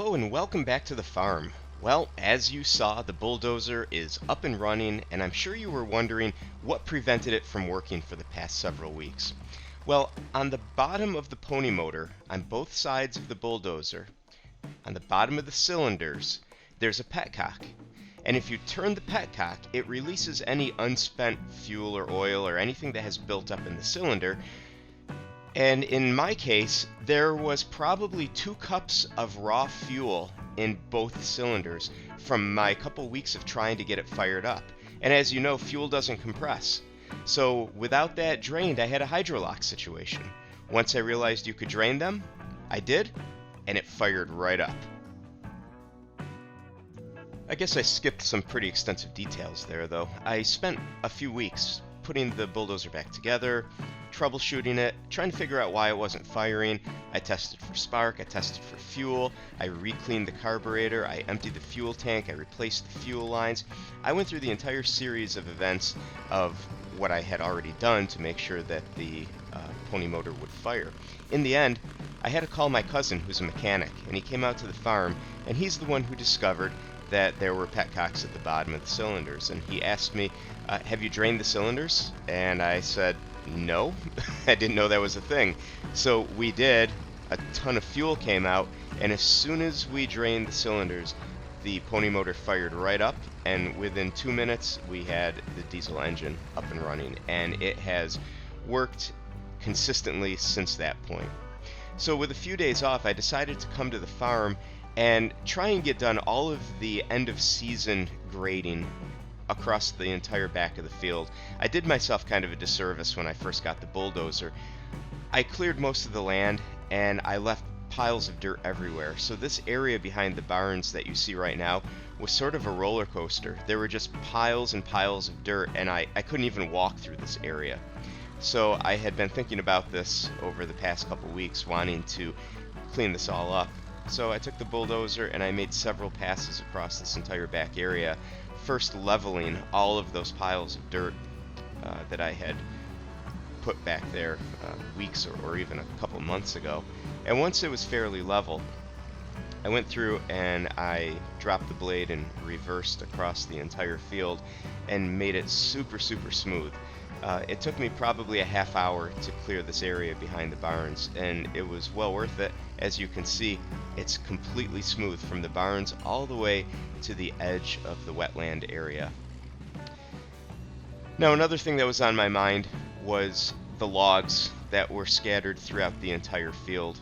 Hello and welcome back to the farm. Well, as you saw, the bulldozer is up and running, and I'm sure you were wondering what prevented it from working for the past several weeks. Well, on the bottom of the pony motor, on both sides of the bulldozer, on the bottom of the cylinders, there's a petcock. And if you turn the petcock, it releases any unspent fuel or oil or anything that has built up in the cylinder. And in my case, there was probably 2 cups of raw fuel in both cylinders from my couple weeks of trying to get it fired up. And as you know, fuel doesn't compress. So without that drained, I had a hydrolock situation. Once I realized you could drain them, I did, and it fired right up. I guess I skipped some pretty extensive details there, though. I spent a few weeks putting the bulldozer back together, troubleshooting it, trying to figure out why it wasn't firing. I tested for spark, I tested for fuel, I re-cleaned the carburetor, I emptied the fuel tank, I replaced the fuel lines. I went through the entire series of events of what I had already done to make sure that the pony motor would fire. In the end, I had to call my cousin, who's a mechanic, and he came out to the farm, and he's the one who discovered that there were petcocks at the bottom of the cylinders. And he asked me, have you drained the cylinders? And I said, no, I didn't know that was a thing. So we did. A ton of fuel came out, and as soon as we drained the cylinders, the pony motor fired right up, and within 2 minutes we had the diesel engine up and running, and it has worked consistently since that point. So with a few days off, I decided to come to the farm and try and get done all of the end of season grading across the entire back of the field. I did myself kind of a disservice when I first got the bulldozer. I cleared most of the land and I left piles of dirt everywhere. So this area behind the barns that you see right now was sort of a roller coaster. There were just piles and piles of dirt, and I couldn't even walk through this area. So I had been thinking about this over the past couple weeks, wanting to clean this all up. So I took the bulldozer and I made several passes across this entire back area, first leveling all of those piles of dirt that I had put back there weeks or even a couple months ago. And once it was fairly level, I went through and I dropped the blade and reversed across the entire field and made it super smooth. It took me probably a half hour to clear this area behind the barns, and it was well worth it. As you can see, it's completely smooth from the barns all the way to the edge of the wetland area. Now, another thing that was on my mind was the logs that were scattered throughout the entire field.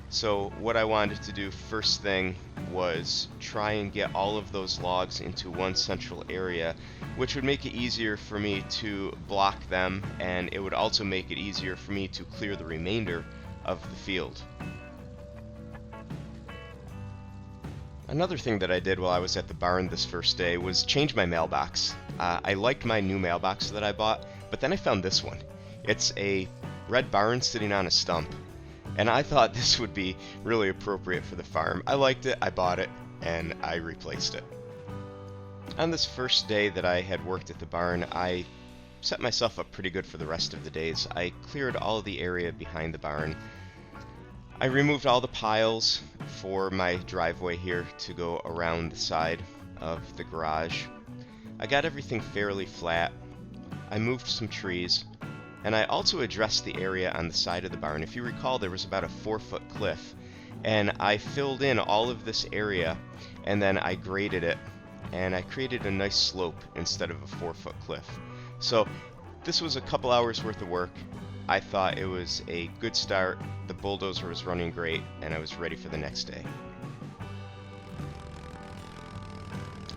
So what I wanted to do first thing was try and get all of those logs into one central area, which would make it easier for me to block them, and it would also make it easier for me to clear the remainder of the field. Another thing that I did while I was at the barn this first day was change my mailbox. I liked my new mailbox that I bought, but then I found this one. It's a red barn sitting on a stump, and I thought this would be really appropriate for the farm. I liked it, I bought it, and I replaced it. On this first day that I had worked at the barn, I set myself up pretty good for the rest of the days. I cleared all of the area behind the barn. I removed all the piles for my driveway here to go around the side of the garage. I got everything fairly flat. I moved some trees, and I also addressed the area on the side of the barn. If you recall, there was about a 4-foot cliff, and I filled in all of this area, and then I graded it, and I created a nice slope instead of a 4-foot cliff. So this was a couple hours worth of work. I thought it was a good start. The bulldozer was running great, and I was ready for the next day.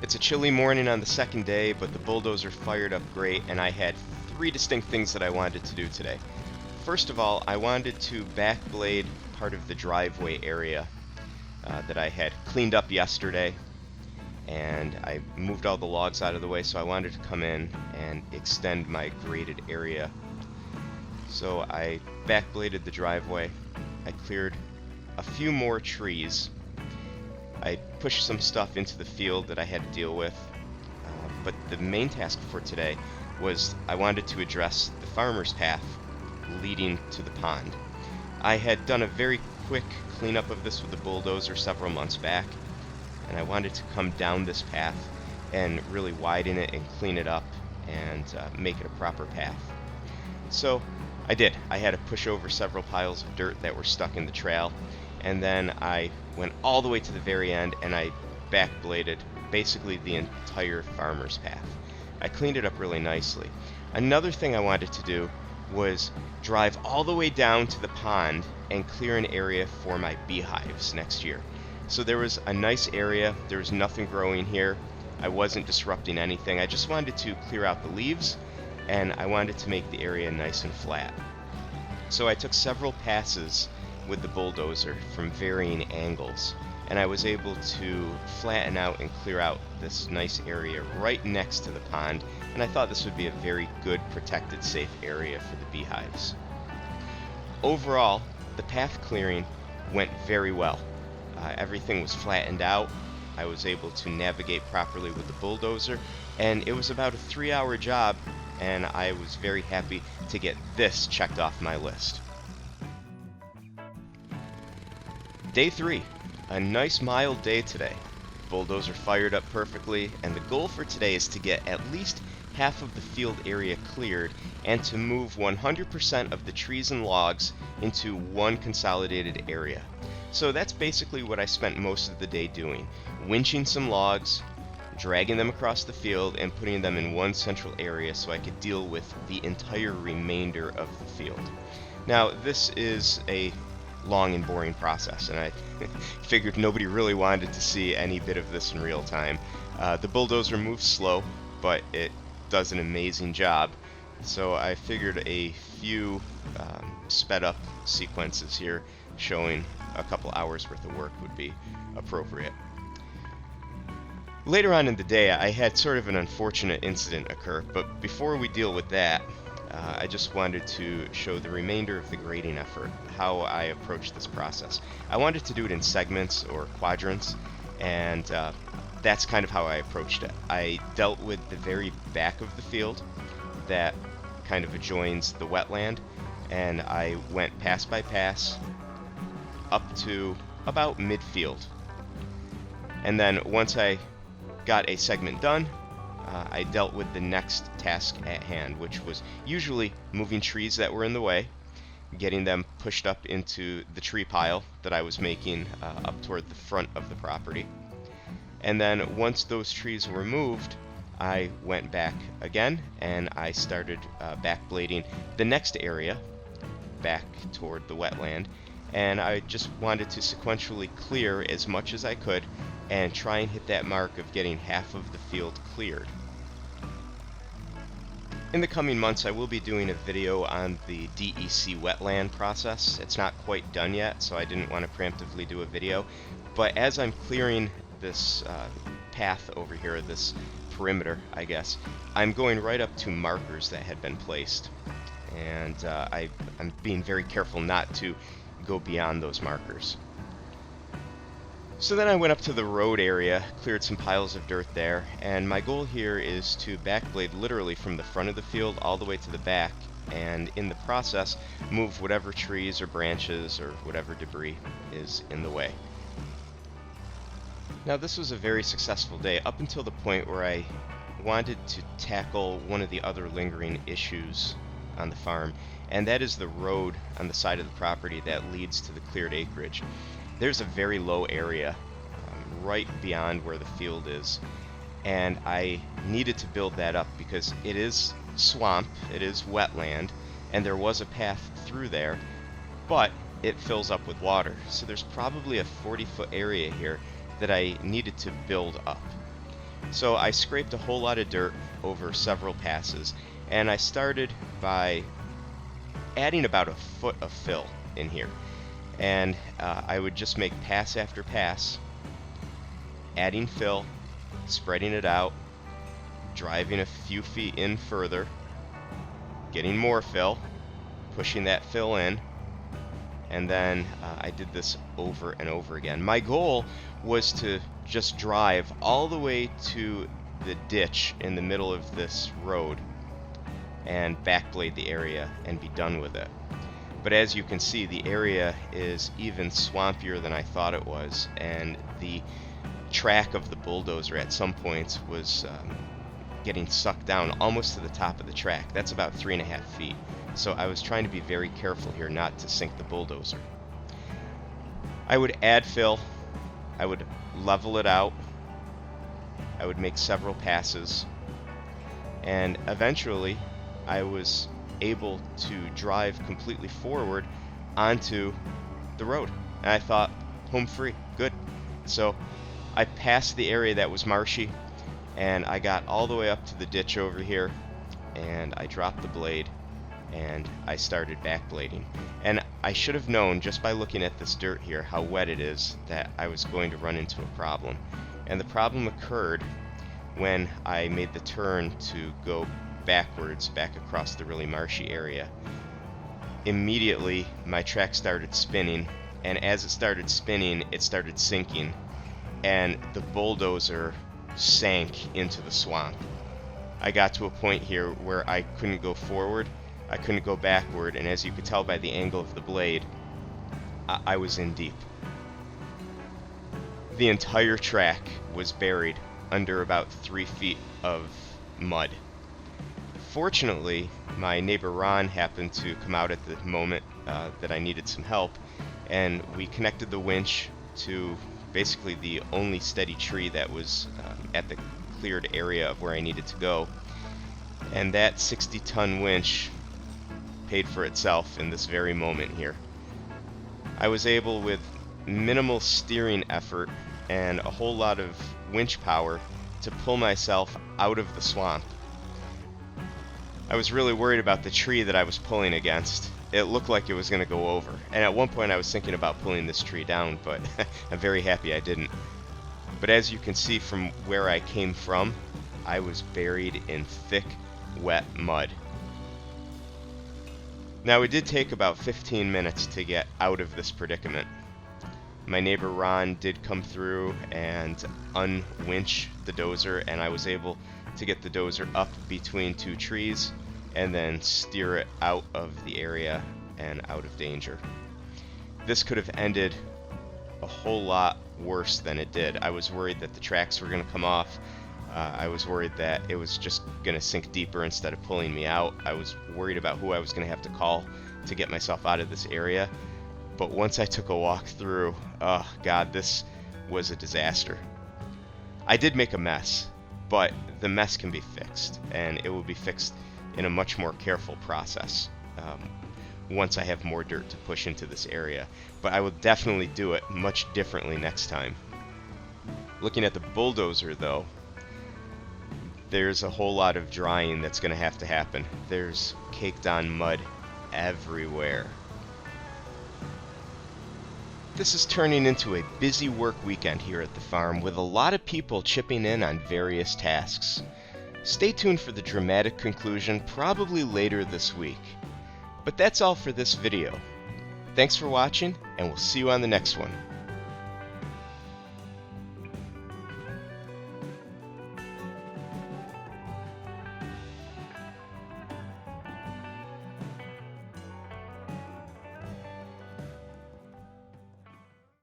It's a chilly morning on the second day, but the bulldozer fired up great, and I had 3 distinct things that I wanted to do today. First of all, I wanted to backblade part of the driveway area that I had cleaned up yesterday, and I moved all the logs out of the way, so I wanted to come in and extend my graded area. So I backbladed the driveway. I cleared a few more trees. I pushed some stuff into the field that I had to deal with, but the main task for today was I wanted to address the farmer's path leading to the pond. I had done a very quick cleanup of this with the bulldozer several months back, and I wanted to come down this path and really widen it and clean it up and make it a proper path. So I did. I had to push over several piles of dirt that were stuck in the trail, and then I went all the way to the very end and I backbladed basically the entire farmer's path. I cleaned it up really nicely. Another thing I wanted to do was drive all the way down to the pond and clear an area for my beehives next year. So there was a nice area, there was nothing growing here, I wasn't disrupting anything, I just wanted to clear out the leaves and I wanted to make the area nice and flat. So I took several passes with the bulldozer from varying angles, and I was able to flatten out and clear out this nice area right next to the pond, and I thought this would be a very good, protected, safe area for the beehives. Overall, the path clearing went very well. Everything was flattened out. I was able to navigate properly with the bulldozer, and it was about a 3-hour job, and I was very happy to get this checked off my list. Day 3. A nice mild day today. Bulldozer fired up perfectly, and the goal for today is to get at least half of the field area cleared and to move 100% of the trees and logs into one consolidated area. So that's basically what I spent most of the day doing. Winching some logs, dragging them across the field, and putting them in one central area so I could deal with the entire remainder of the field. Now, this is a long and boring process, and I figured nobody really wanted to see any bit of this in real time. The bulldozer moves slow, but it does an amazing job, so I figured a few sped up sequences here showing a couple hours worth of work would be appropriate. Later on in the day, I had sort of an unfortunate incident occur, but before we deal with that, I just wanted to show the remainder of the grading effort, how I approached this process. I wanted to do it in segments or quadrants, and that's kind of how I approached it. I dealt with the very back of the field that kind of adjoins the wetland, and I went pass by pass up to about midfield. And then once I got a segment done, I dealt with the next task at hand, which was usually moving trees that were in the way, getting them pushed up into the tree pile that I was making up toward the front of the property. And then once those trees were moved, I went back again and I started backblading the next area back toward the wetland, and I just wanted to sequentially clear as much as I could and try and hit that mark of getting half of the field cleared. In the coming months, I will be doing a video on the DEC wetland process. It's not quite done yet, so I didn't want to preemptively do a video, but as I'm clearing this path over here, this perimeter, I guess, I'm going right up to markers that had been placed, and I'm being very careful not to go beyond those markers. So then I went up to the road area, cleared some piles of dirt there, and my goal here is to backblade literally from the front of the field all the way to the back, and in the process move whatever trees or branches or whatever debris is in the way. Now, this was a very successful day up until the point where I wanted to tackle one of the other lingering issues on the farm, and that is the road on the side of the property that leads to the cleared acreage. There's a very low area right beyond where the field is, and I needed to build that up because it is swamp, it is wetland, and there was a path through there, but it fills up with water. So there's probably a 40-foot area here that I needed to build up. So I scraped a whole lot of dirt over several passes, and I started by adding about a foot of fill in here. And I would just make pass after pass, adding fill, spreading it out, driving a few feet in further, getting more fill, pushing that fill in, and then I did this over and over again. My goal was to just drive all the way to the ditch in the middle of this road and backblade the area and be done with it. But as you can see, the area is even swampier than I thought it was, and the track of the bulldozer at some points was getting sucked down almost to the top of the track. That's about 3.5 feet. So I was trying to be very careful here not to sink the bulldozer. I would add fill, I would level it out, I would make several passes, and eventually I was able to drive completely forward onto the road. And I thought, home free, good. So I passed the area that was marshy, and I got all the way up to the ditch over here, and I dropped the blade, and I started backblading. And I should have known just by looking at this dirt here how wet it is that I was going to run into a problem. And the problem occurred when I made the turn to go backwards back across the really marshy area. Immediately my track started spinning, and as it started spinning it started sinking, and the bulldozer sank into the swamp. I got to a point here where I couldn't go forward, I couldn't go backward, and as you could tell by the angle of the blade, I was in deep. The entire track was buried under about 3 feet of mud. Fortunately, my neighbor Ron happened to come out at the moment that I needed some help, and we connected the winch to basically the only steady tree that was at the cleared area of where I needed to go. And that 60-ton winch paid for itself in this very moment here. I was able, with minimal steering effort and a whole lot of winch power, to pull myself out of the swamp. I was really worried about the tree that I was pulling against. It looked like it was going to go over, and at one point I was thinking about pulling this tree down, but I'm very happy I didn't. But as you can see from where I came from, I was buried in thick, wet mud. Now, it did take about 15 minutes to get out of this predicament. My neighbor Ron did come through and unwinch the dozer, and I was able to get the dozer up between two trees and then steer it out of the area and out of danger. This could have ended a whole lot worse than it did. I was worried that the tracks were going to come off. I was worried that it was just going to sink deeper instead of pulling me out. I was worried about who I was going to have to call to get myself out of this area. But once I took a walk through, oh God, this was a disaster. I did make a mess, but the mess can be fixed, and it will be fixed in a much more careful process once I have more dirt to push into this area. But I will definitely do it much differently next time. Looking at the bulldozer though, there's a whole lot of drying that's going to have to happen. There's caked on mud everywhere. This is turning into a busy work weekend here at the farm, with a lot of people chipping in on various tasks. Stay tuned for the dramatic conclusion, probably later this week. But that's all for this video. Thanks for watching, and we'll see you on the next one.